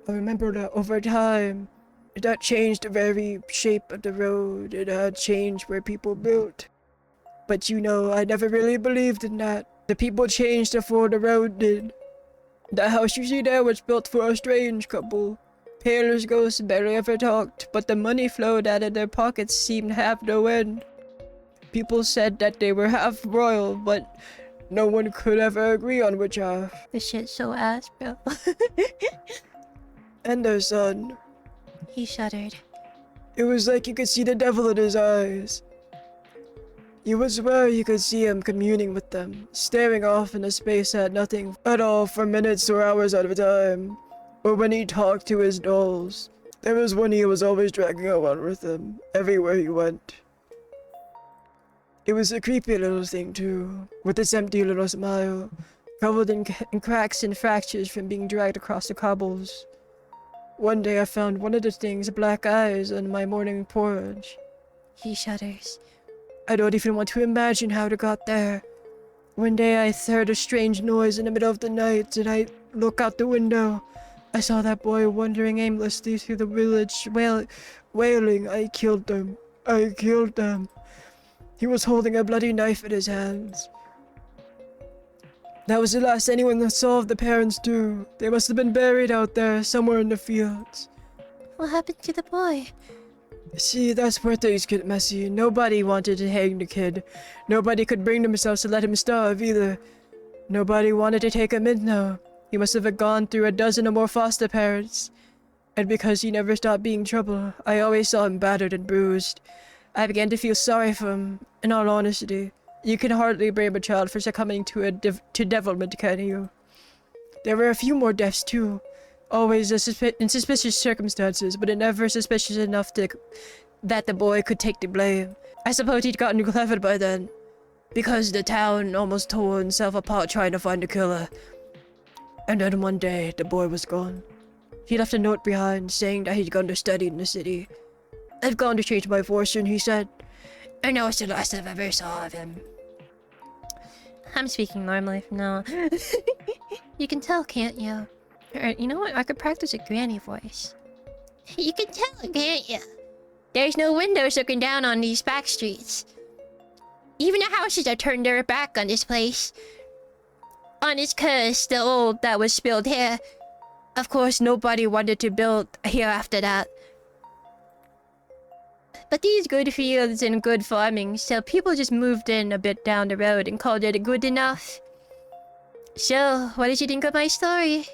I remember that over time, that changed the very shape of the road. It had changed where people built. But you know, I never really believed in that. The people changed before the road did. The house you see there was built for a strange couple. Pale as ghosts, barely ever talked, but the money flowed out of their pockets seemed to have no end. People said that they were half royal, but no one could ever agree on which half. This shit's so ass, bro. And their son. He shuddered. It was like you could see the devil in his eyes. You would swear you could see him communing with them, staring off into space at nothing at all for minutes or hours at a time. Or when he talked to his dolls. There was one he was always dragging around with him, everywhere he went. It was a creepy little thing too, with its empty little smile, covered in cracks and fractures from being dragged across the cobbles. One day I found one of the thing's black eyes on my morning porridge. He shudders. I don't even want to imagine how it got there. One day I heard a strange noise in the middle of the night, and I looked out the window. I saw that boy wandering aimlessly through the village, wailing, I killed them. I killed them. He was holding a bloody knife in his hands. That was the last anyone saw of the parents too. They must have been buried out there, somewhere in the fields. What happened to the boy? See, that's where things get messy. Nobody wanted to hang the kid. Nobody could bring themselves to let him starve either. Nobody wanted to take him in though. He must have gone through a dozen or more foster parents. And because he never stopped being trouble, I always saw him battered and bruised. I began to feel sorry for him, in all honesty. You can hardly blame a child for succumbing to devilment, can you? There were a few more deaths too. Always in suspicious circumstances, but never suspicious enough that the boy could take the blame. I suppose he'd gotten clever by then. Because the town almost tore himself apart trying to find the killer. And then one day, the boy was gone. He left a note behind saying that he'd gone to study in the city. "I've gone to change my fortune," he said. And that was the last I've ever saw of him. I'm speaking normally from now on. You can tell, can't you? Or, you know what? I could practice a granny voice. You can tell, can't you? There's no windows looking down on these back streets. Even the houses have turned their back on this place. On its curse, the old that was spilled here. Of course, nobody wanted to build here after that. But these good fields and good farming, so people just moved in a bit down the road and called it good enough. So, what did you think of my story?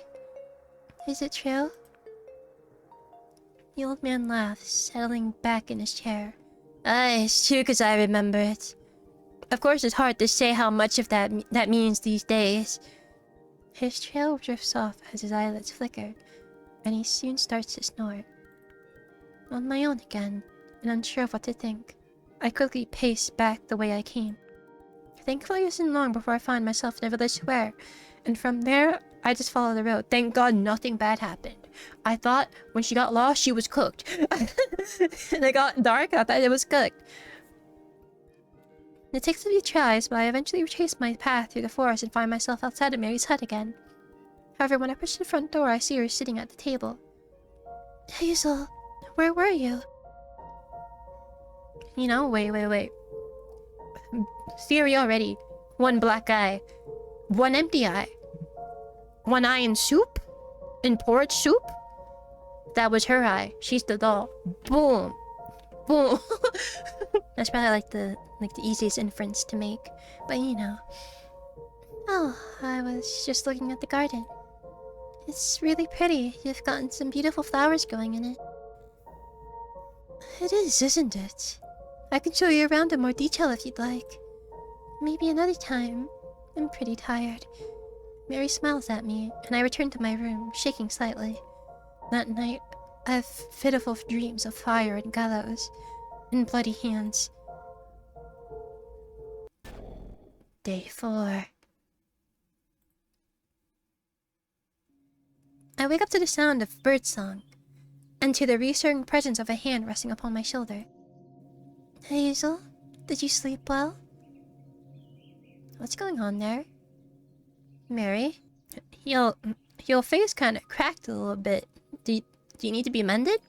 Is it true? The old man laughed, settling back in his chair. It's true because I remember it. Of course, it's hard to say how much of that means these days. His trail drifts off as his eyelids flicker, and he soon starts to snore. On my own again, and unsure of what to think, I quickly paced back the way I came. Thankfully, it wasn't long before I found myself in a village square, and from there, I just followed the road. Thank God nothing bad happened. I thought when she got lost, she was cooked. And it got dark, I thought it was cooked. It takes a few tries, but I eventually retrace my path through the forest and find myself outside of Mary's hut again. However, when I push the front door, I see her sitting at the table. Hazel, where were you? You know, wait. Theory already. One black eye. One empty eye. One eye in soup? In porridge soup? That was her eye. She's the doll. Boom. Boom. That's probably like the easiest inference to make. But you know. Oh, I was just looking at the garden. It's really pretty. You've gotten some beautiful flowers growing in it. It is, isn't it? I can show you around in more detail if you'd like. Maybe another time. I'm pretty tired. Mary smiles at me, and I return to my room, shaking slightly. That night, I have pitiful dreams of fire and gallows, and bloody hands. Day 4. I wake up to the sound of birdsong, and to the reassuring presence of a hand resting upon my shoulder. Hazel, did you sleep well? What's going on there? Mary? Your face kind of cracked a little bit. Do you need to be mended?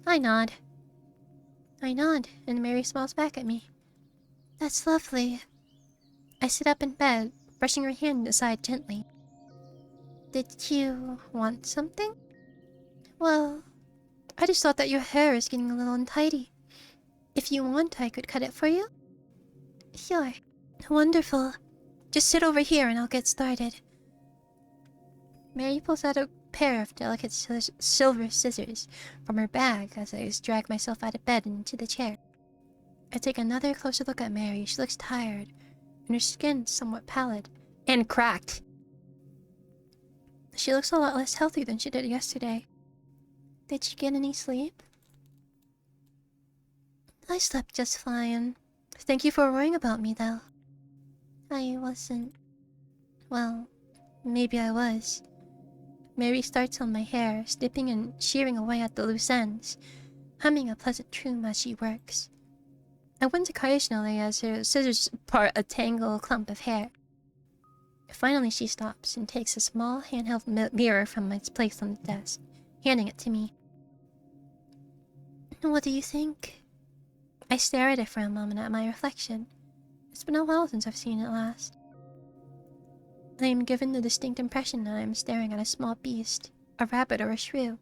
I nod, and Mary smiles back at me. That's lovely. I sit up in bed, brushing her hand aside gently. Did you want something? Well, I just thought that your hair is getting a little untidy. If you want, I could cut it for you. Sure. Wonderful. Just sit over here and I'll get started. Mary pulls out a pair of delicate silver scissors from her bag as I drag myself out of bed and into the chair. I take another closer look at Mary. She looks tired, and her skin somewhat pallid and cracked. She looks a lot less healthy than she did yesterday. Did she get any sleep? I slept just fine. Thank you for worrying about me, though. I wasn't... Well, maybe I was. Mary starts on my hair, snipping and shearing away at the loose ends, humming a pleasant tune as she works. I wince occasionally as her scissors part a tangled clump of hair. Finally, she stops and takes a small handheld mirror from its place on the desk, handing it to me. What do you think? I stare at it for a moment at my reflection. It's been a while since I've seen it last. I am given the distinct impression that I am staring at a small beast, a rabbit or a shrew,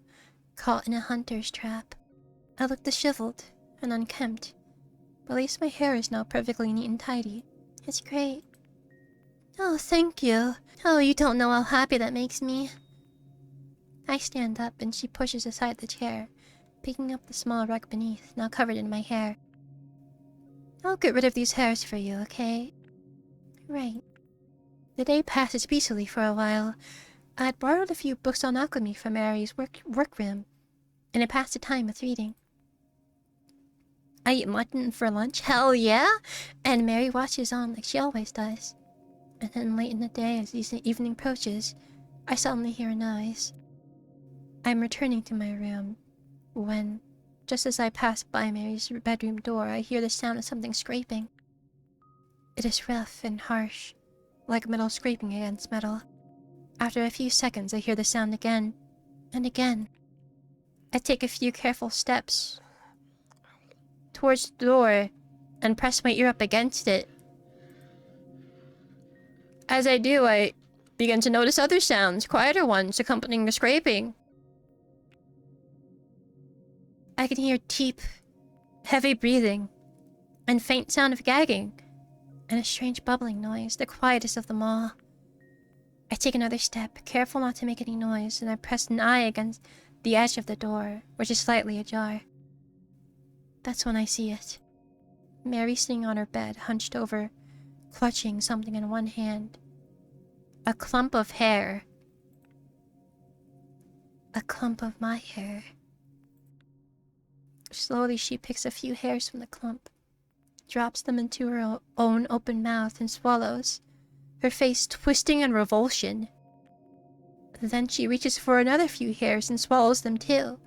caught in a hunter's trap. I look disheveled and unkempt, but at least my hair is now perfectly neat and tidy. It's great. Oh, thank you. Oh, you don't know how happy that makes me. I stand up and she pushes aside the chair, picking up the small rug beneath, now covered in my hair. I'll get rid of these hairs for you, okay? Right. The day passes peacefully for a while. I had borrowed a few books on alchemy from Mary's workroom, and I passed the time with reading. I eat mutton for lunch, hell yeah! And Mary watches on like she always does. And then late in the day, as the evening approaches, I suddenly hear a noise. I'm returning to my room, when, just as I pass by Mary's bedroom door, I hear the sound of something scraping. It is rough and harsh, like metal scraping against metal. After a few seconds, I hear the sound again, and again. I take a few careful steps towards the door and press my ear up against it. As I do, I begin to notice other sounds, quieter ones, accompanying the scraping. I can hear deep, heavy breathing, and faint sound of gagging, and a strange bubbling noise, the quietest of them all. I take another step, careful not to make any noise, and I press an eye against the edge of the door, which is slightly ajar. That's when I see it. Mary sitting on her bed, hunched over, clutching something in one hand. A clump of hair. A clump of my hair. Slowly she picks a few hairs from the clump, drops them into her own open mouth and swallows, her face twisting in revulsion. Then she reaches for another few hairs and swallows them too.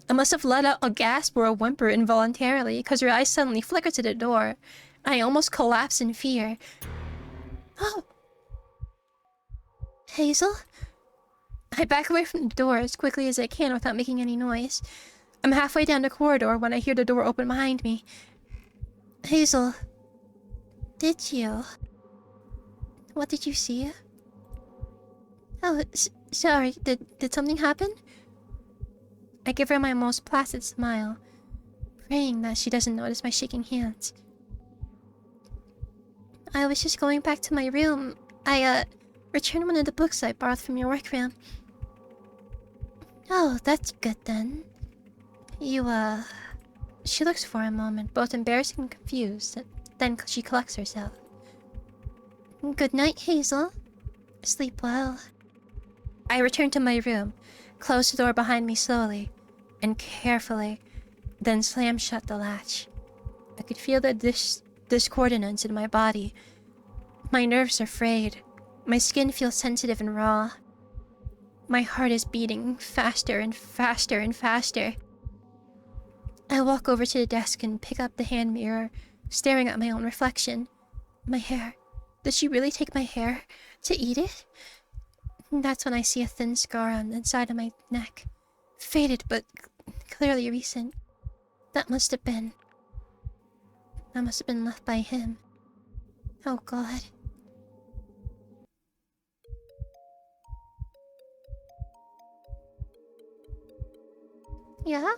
I must have let out a gasp or a whimper involuntarily, because her eyes suddenly flicker to the door. I almost collapse in fear. Oh! Hazel? I back away from the door as quickly as I can without making any noise. I'm halfway down the corridor when I hear the door open behind me. Hazel, did you? What did you see? Oh, sorry, did something happen? I give her my most placid smile, praying that she doesn't notice my shaking hands. I was just going back to my room. I, returned one of the books I borrowed from your workroom. Oh, that's good then. You, She looks for a moment, both embarrassed and confused. Then she collects herself. Good night, Hazel. Sleep well. I return to my room, close the door behind me slowly and carefully, then slam shut the latch. I could feel the discordance in my body. My nerves are frayed. My skin feels sensitive and raw. My heart is beating faster and faster and faster. I walk over to the desk and pick up the hand mirror, staring at my own reflection. My hair. Did she really take my hair to eat it? That's when I see a thin scar on the side of my neck. Faded, but clearly recent. That must have been left by him. Oh God. Yeah?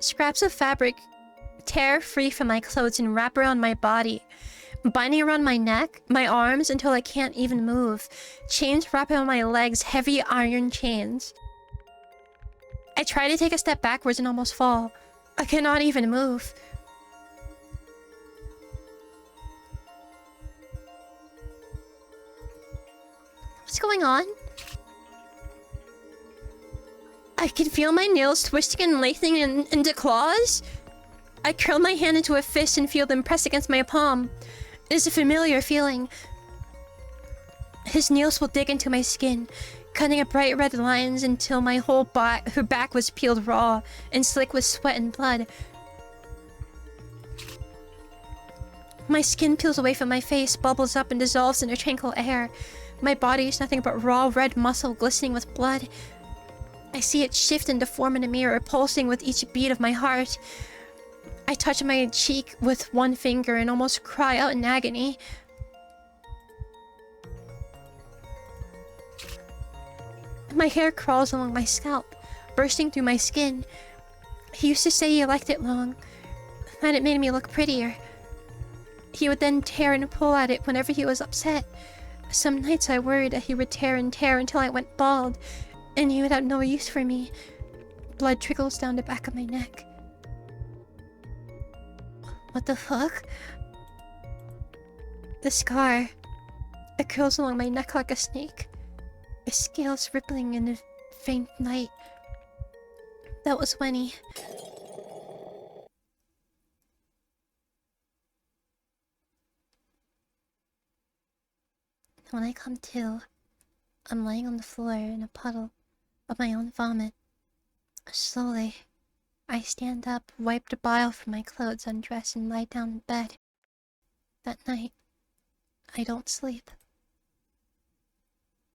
Scraps of fabric tear free from my clothes and wrap around my body, binding around my neck, my arms until I can't even move. Chains wrap around my legs, heavy iron chains. I try to take a step backwards and almost fall. I cannot even move. What's going on? I can feel my nails twisting and lengthening into claws. I curl my hand into a fist and feel them press against my palm. It is a familiar feeling. His nails will dig into my skin, cutting up bright red lines until my whole back was peeled raw and slick with sweat and blood. My skin peels away from my face, bubbles up and dissolves in the tranquil air. My body is nothing but raw red muscle glistening with blood. I see it shift into form in a mirror, pulsing with each beat of my heart. I touch my cheek with one finger and almost cry out in agony. My hair crawls along my scalp, bursting through my skin. He used to say he liked it long, that it made me look prettier. He would then tear and pull at it whenever he was upset. Some nights I worried that he would tear and tear until I went bald, and he would have no use for me. Blood trickles down the back of my neck. What the fuck? The scar. It curls along my neck like a snake. Its scales rippling in the faint light. That was when he... When I come to, I'm laying on the floor in a puddle of my own vomit. Slowly, I stand up, wipe the bile from my clothes, undress, and lie down in bed. That night, I don't sleep.